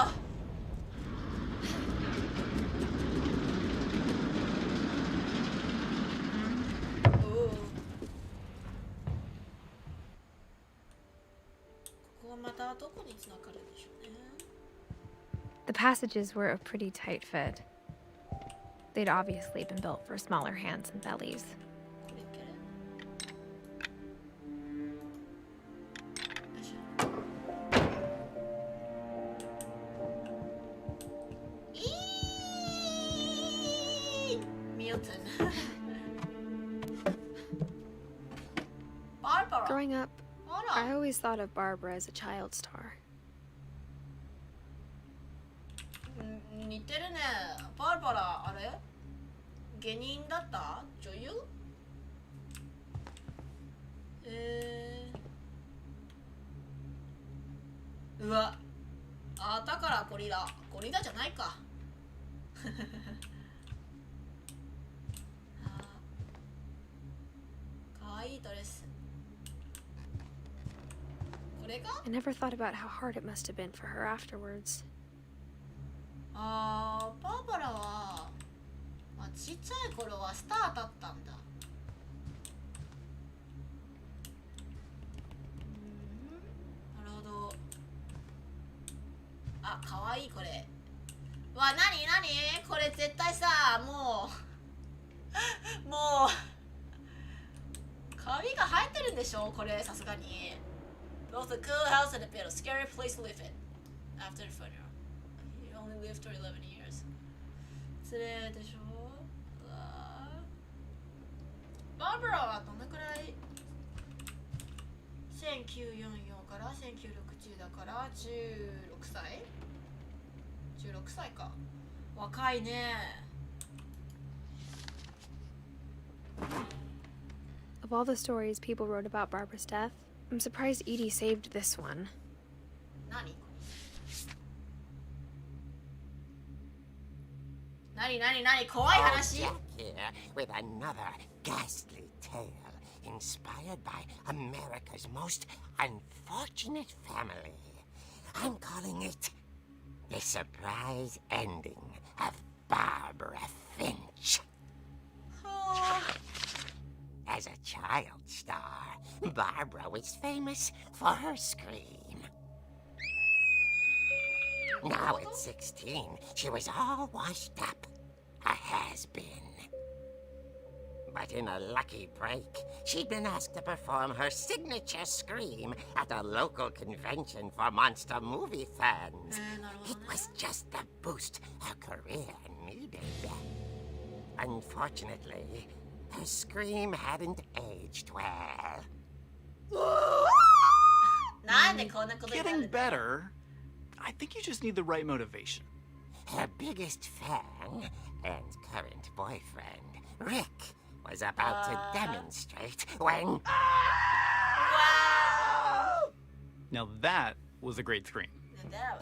The passages were a pretty tight fit. They'd obviously been built for smaller hands and bellies. Growing up, I always thought of Barbara as a child star. 似てるね。バーバラ、あれ芸人だった？女優？うわ、あ、だからゴリラじゃないか。かわいいドレス。これが？ I never thought about how hard it must have been for her afterwards. バーバラは、ちっちゃい頃はスターだったんだ。なるほど。かわいいこれ。なにこれ絶対さ、もう髪が生えてるんでしょこれ、さすがに。Both a cool house and a bit of scary place to live in. After the funeral, he only lived for 11 years. 失礼でしょ。バーバラはどのくらい？ 1944から1960だから16歳？16歳か。若いね。Of all the stories people wrote about Barbara's death, I'm surprised Edie saved this one. 何怖い話？ Jack here with another ghastly tale inspired by America's most unfortunate family. I'm calling it The Surprise Ending of Barbara Finch. As a child star, Barbara was famous for her scream. Now at 16, she was all washed up, a has-been. But in a lucky break, she'd been asked to perform her signature scream at a local convention for monster movie fans. It was just the boost her career needed. Unfortunately, her scream hadn't aged well. Getting better. I think you just need the right motivation. Her biggest fan and current boyfriend, Rick, was about to demonstrate when... Now that was a great scream.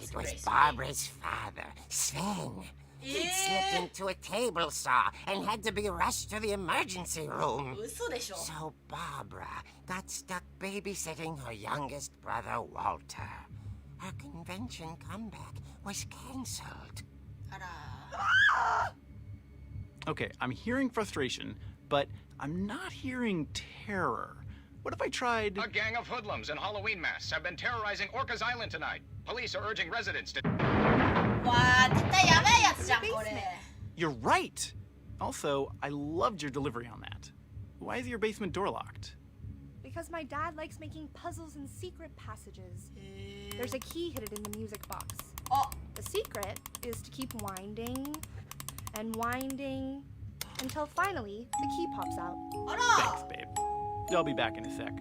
It was Barbara's father, Sven. He'd slipped into a table saw and had to be rushed to the emergency room. So Barbara got stuck babysitting her youngest brother, Walter. Her convention comeback was cancelled. Okay, I'm hearing frustration, but I'm not hearing terror. What if I tried... A gang of hoodlums in Halloween masks have been terrorizing Orcas Island tonight. Police are urging residents to... You're right! Also, I loved your delivery on that. Why is your basement door locked? Because my dad likes making puzzles and secret passages. There's a key hidden in the music box. The secret is to keep winding and winding until finally the key pops out. Thanks, babe. I'll be back in a sec.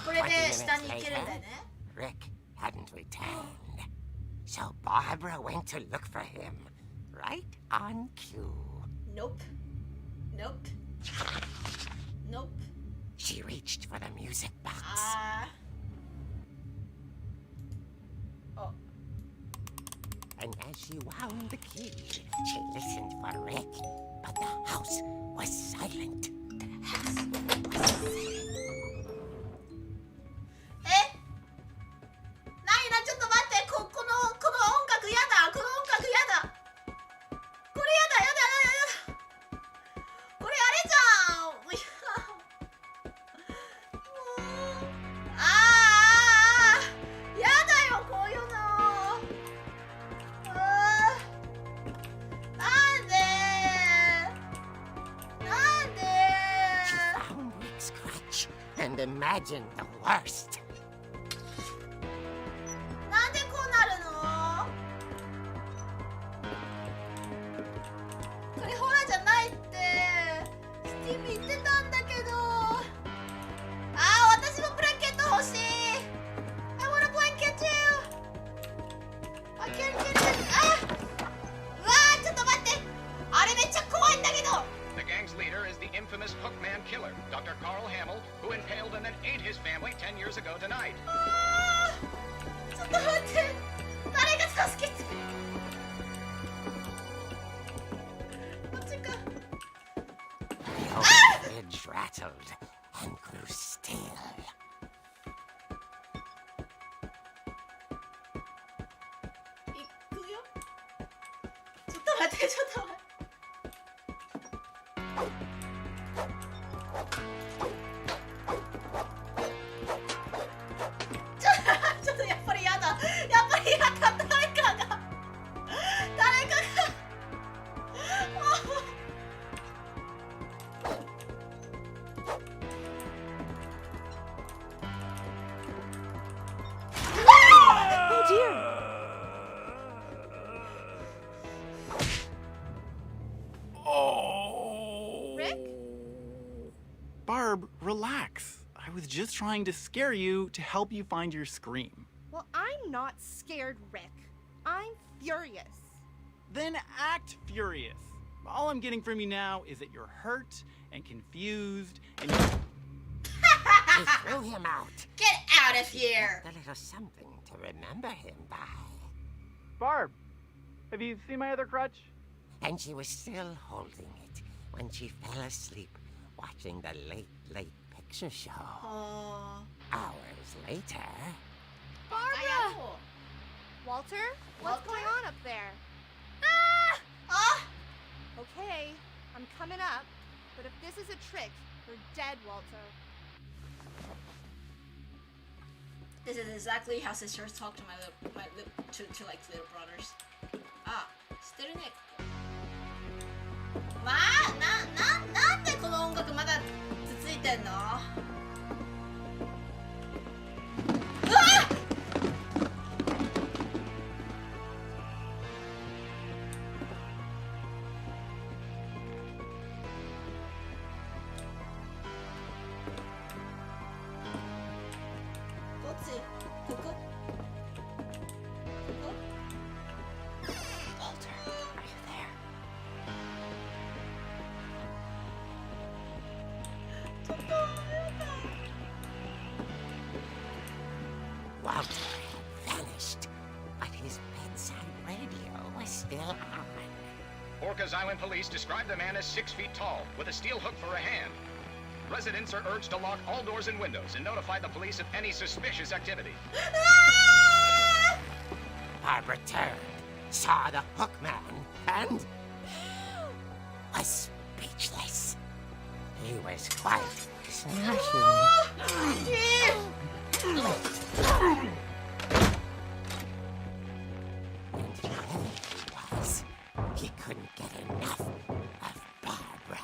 これで下に行けるんだよね。 Rick hadn't returned. So Barbara went to look for him, right on cue. Nope. She reached for the music box. And as she wound the key, she listened for Rick, but the house was silent. ちょっと待って、この音楽やだ、この音楽やだ、これやだ、これあれじゃん、もうやだよ、こういうの。なんで She found Rick's crutch and imagined the worst. なんでこうなるの？これホラーじゃないってスティーブ言ってたんだけど。私もブランケット欲しい。I want a blanket too. I can't get it. ちょっと待って。あれめっちゃ怖いんだけど。 The gang's leader is the infamous Hookman killer, Dr. Carl Hamill, who impaled and then ate his family 10 years ago ってちょっと待って。ちょっとやっぱりやだ。やっぱりやだ。誰かが。Oh dear. Oh. Rick? Barb, relax. I was just trying to scare you to help you find your scream. Well, I'm not scared, Rick. I'm furious. Then act furious. All I'm getting from you now is that you're hurt and confused and you're... He threw him out. Get out of here. A little something to remember him by. Barb, have you seen my other crutch? And she was still holding it when she fell asleep watching the late picture show. Oh. Hours later... Barbara! Walter? What's Walter? going on up there? Ah! Okay, I'm coming up, but if this is a trick, you're dead, Walter. This is exactly how sisters talk to to like little brothers. Ah, してるね。まあ、なんでこの音楽まだついてんの？うわっ！どっち？ここ？ここ？ Walter, are you there? Walter had vanished, but his bedside radio was still on. Orcas Island police describe the man as 6 feet tall, with a steel hook for a hand. Residents are urged to lock all doors and windows and notify the police of any suspicious activity. Barbara turned, saw the hook man, and was speechless. He was quite smashing. And there he was. He couldn't get enough of Barbara.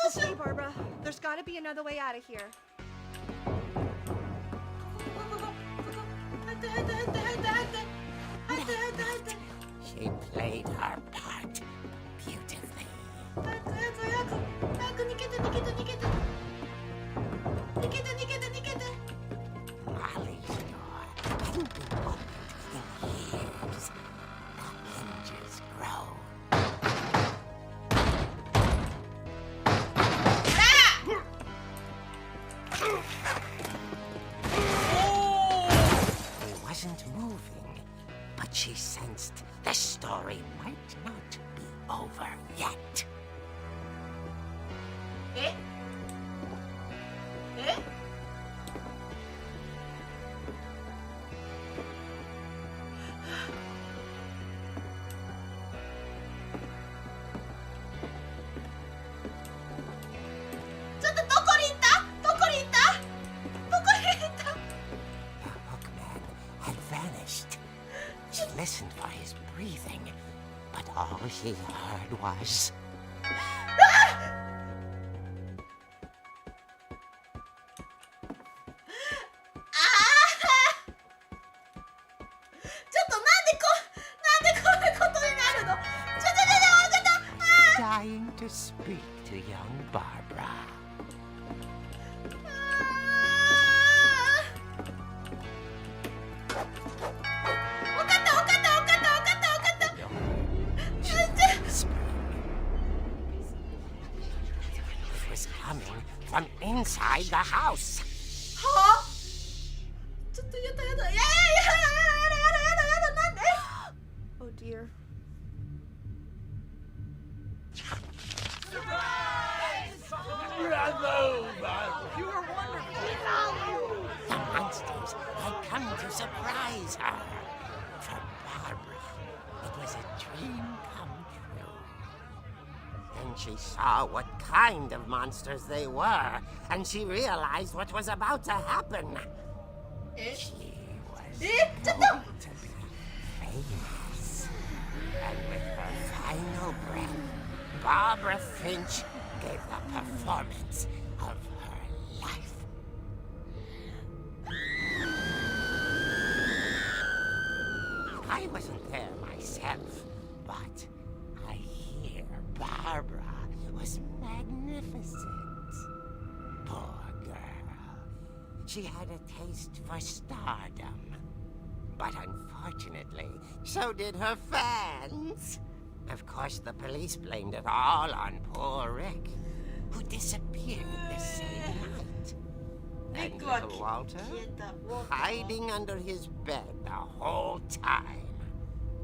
Okay, Barbara, there's gotta be another way out of here. She played her part beautifully. Molly's door hadn't been opened in years. The hinges groan. He wasn't moving, but she sensed the story might not be over yet. え？え？ちょっとどこに行った？どこに行った？どこに行った？ The hookman had vanished. She listened for his breathing, but all she heard was... dying to speak to young Barbara. She was whispering. It was coming from inside the house. はあ？ちょっとやだやだ。やだなんで？ Oh dear. The monsters had come to surprise her. For Barbara, it was a dream come Then she saw what kind of monsters they were, and she realized what was about to happen. She was going to be famous. And with her final breath, Barbara Finch gave the performance of her life. I wasn't there myself, but I hear Barbara was magnificent. Poor girl. She had a taste for stardom. But unfortunately, so did her fans. Of course, the police blamed it all on poor Rick, who disappeared the same night. And little Walter, hiding under his bed the whole time.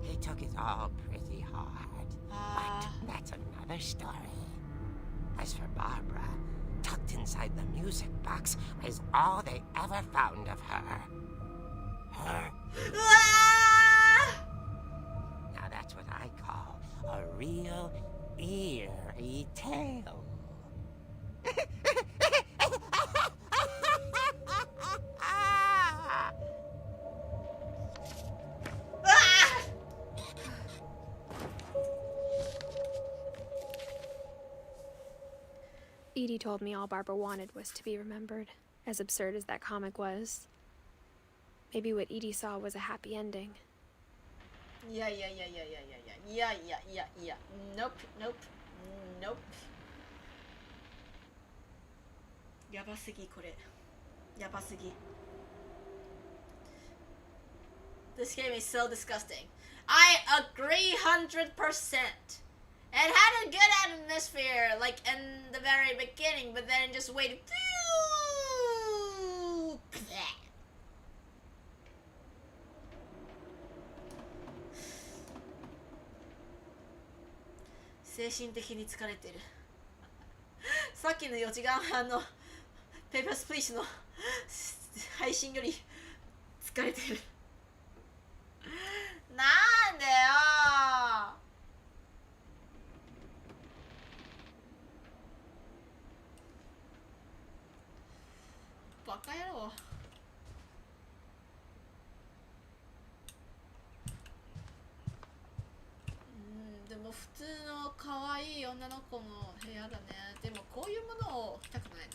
He took it all pretty hard, but that's another story. As for Barbara, tucked inside the music box was all they ever found of her. Her. Now that's what I call a real eerie tale. Edie told me all Barbara wanted was to be remembered, as absurd as that comic was. Maybe what Edie saw was a happy ending. Yeah. Nope. やばすぎこれ。やばすぎ。This game is so disgusting. I agree 100%. It had a good atmosphere, like in the very beginning, but then it just waited. "精神的に疲れてる." さっきの4時間半のペーパースプリッシュの配信より疲れてる。なんでよバカ野郎。でも普通の可愛い女の子の部屋だね。でもこういうものを着たくない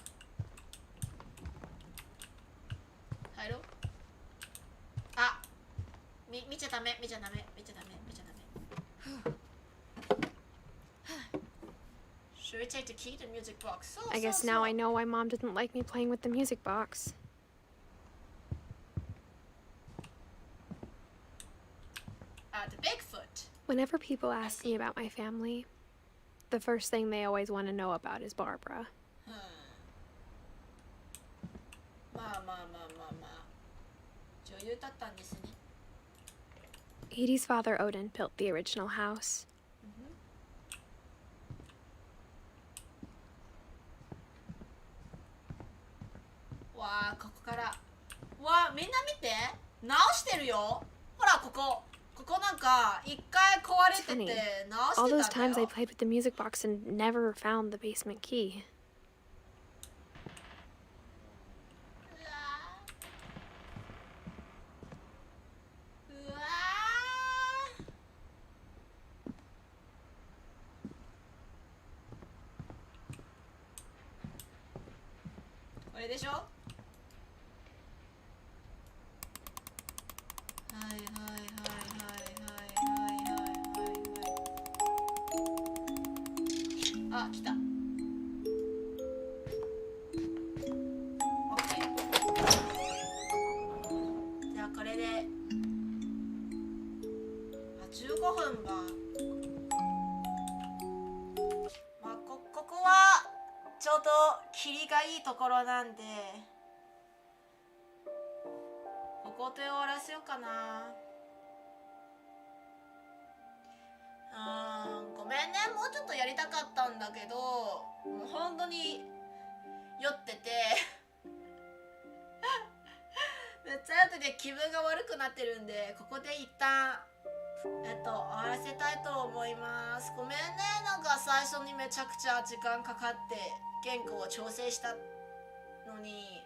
な。入ろう。あ、見ちゃダメ。Should we take the key to the music box? I guess now I know why Mom didn't like me playing with the music box. The Bigfoot. Whenever people ask me about my family, the first thing they always want to know about is Barbara. まあ。女優だったんですね。Edie's father Odin built the original house. わあ、ここから。わあ、みんな見て。直してるよ。ほら、ここなんか一回壊れてて直してたんだよ。All those times I played with the music box and never found the basement key. うわー。これでしょ。あ、来た。OK。じゃあこれで。15分が。まあここはちょうど切りがいいところなんで。ここで終わらせようかな。ごめんね、もうちょっとやりたかったんだけど、もう本当に酔っててめっちゃ酔ってて気分が悪くなってるんで、ここで一旦終わらせたいと思います。ごめんね、なんか最初にめちゃくちゃ時間かかって原稿を調整したのに、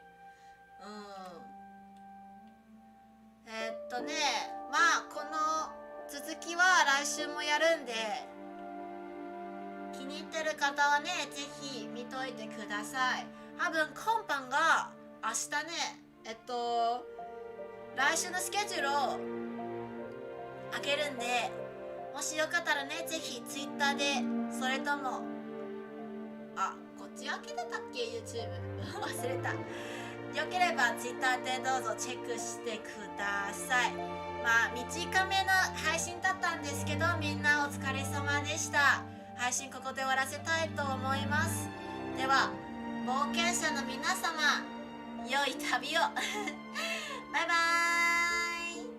まあこの続きは来週もやるんで、気に入ってる方はねぜひ見といてください。多分今晩が明日ね、来週のスケジュールをあげるんで、もしよかったらねぜひ Twitter で、それともこっち開けてたっけ YouTube 忘れた。よければ Twitter でどうぞチェックしてください。まあ短めの配信だったんですけど、みんなお疲れ様でした。配信ここで終わらせたいと思います。では冒険者の皆様、良い旅をバイバーイ。